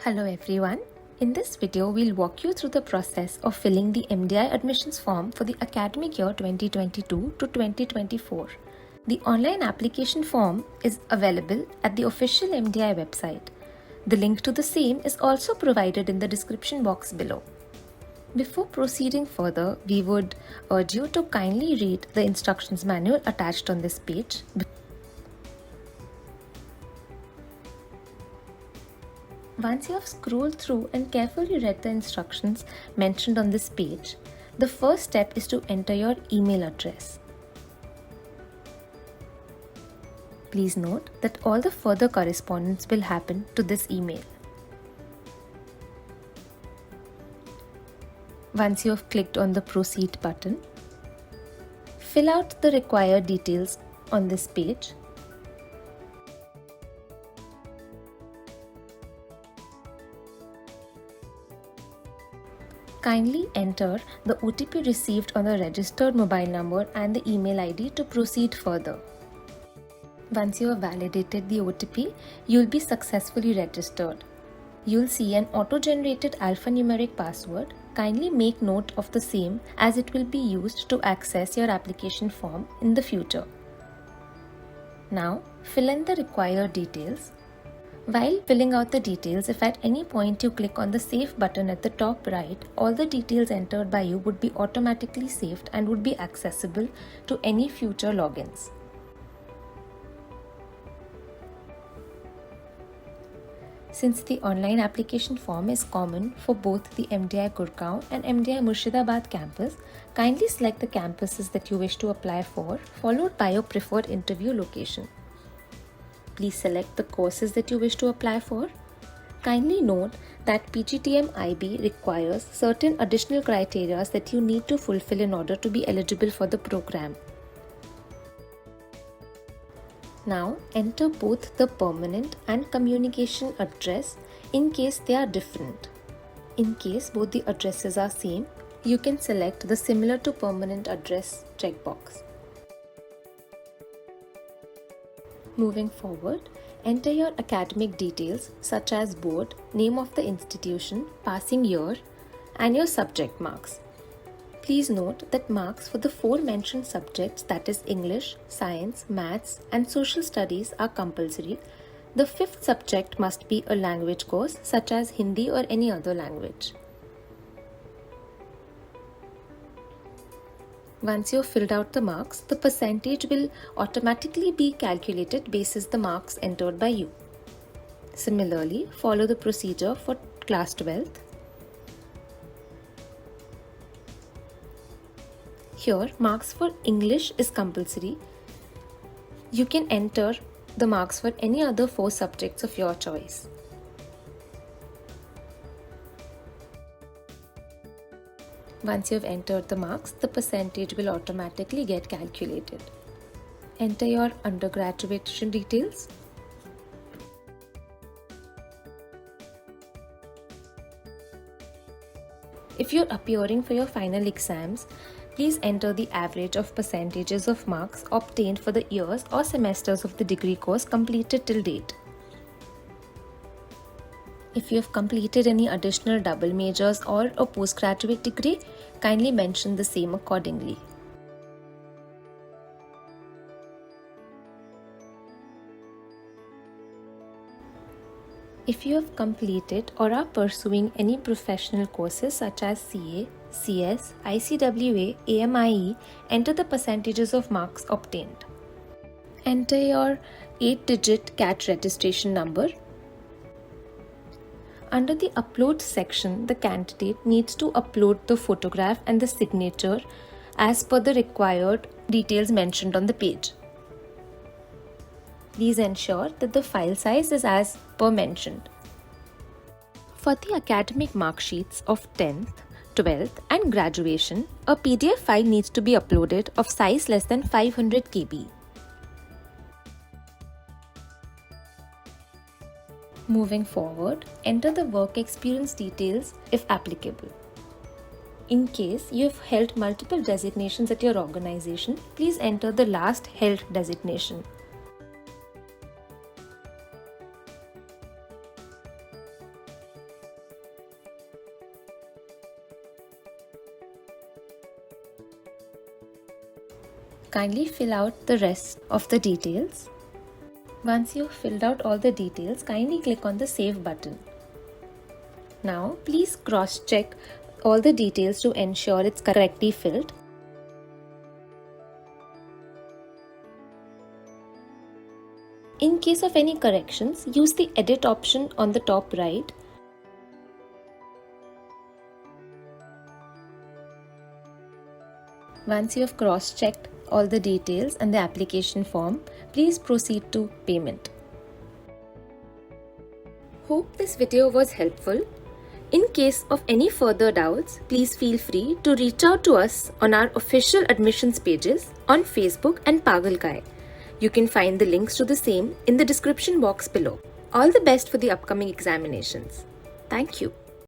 Hello everyone. In this video, we'll walk you through the process of filling the MDI admissions form for the academic year 2022 to 2024. The online application form is available at the official MDI website. The link to the same is also provided in the description box below. Before proceeding further, we would urge you to kindly read the instructions manual attached on this page. Once you have scrolled through and carefully read the instructions mentioned on this page, the first step is to enter your email address. Please note that all the further correspondence will happen to this email. Once you have clicked on the Proceed button, fill out the required details on this page. Kindly enter the OTP received on the registered mobile number and the email ID to proceed further. Once you have validated the OTP, you will be successfully registered. You will see an auto-generated alphanumeric password. Kindly make note of the same as it will be used to access your application form in the future. Now, fill in the required details. While filling out the details, if at any point you click on the Save button at the top right, all the details entered by you would be automatically saved and would be accessible to any future logins. Since the online application form is common for both the MDI Gurgaon and MDI Murshidabad campus, kindly select the campuses that you wish to apply for, followed by your preferred interview location. Please select the courses that you wish to apply for. Kindly note that PGTM IB requires certain additional criteria that you need to fulfill in order to be eligible for the program. Now enter both the permanent and communication address in case they are different. In case both the addresses are same, you can select the similar to permanent address checkbox. Moving forward, enter your academic details such as board, name of the institution, passing year, and your subject marks. Please note that marks for the four mentioned subjects, that is English, Science, Maths, and Social Studies, are compulsory. The fifth subject must be a language course such as Hindi or any other language. Once you have filled out the marks, the percentage will automatically be calculated basis the marks entered by you. Similarly, follow the procedure for class 12th. Here, marks for English is compulsory. You can enter the marks for any other four subjects of your choice. Once you have entered the marks, the percentage will automatically get calculated. Enter your undergraduation details. If you're appearing for your final exams, please enter the average of percentages of marks obtained for the years or semesters of the degree course completed till date. If you have completed any additional double majors or a postgraduate degree, kindly mention the same accordingly. If you have completed or are pursuing any professional courses such as CA, CS, ICWA, AMIE, enter the percentages of marks obtained. Enter your 8-digit CAT registration number. Under the Upload section, the candidate needs to upload the photograph and the signature as per the required details mentioned on the page. Please ensure that the file size is as per mentioned. For the academic mark sheets of 10th, 12th and graduation, a PDF file needs to be uploaded of size less than 500 KB. Moving forward, enter the work experience details if applicable. In case you have held multiple designations at your organization, please enter the last held designation. Kindly fill out the rest of the details. Once you've filled out all the details, kindly click on the Save button. Now, please cross-check all the details to ensure it's correctly filled. In case of any corrections, use the Edit option on the top right. Once you have cross-checked all the details and the application form, please proceed to payment. Hope this video was helpful. In case of any further doubts, please feel free to reach out to us on our official admissions pages on Facebook and Pagal Guy. You can find the links to the same in the description box below. All the best for the upcoming examinations. Thank you.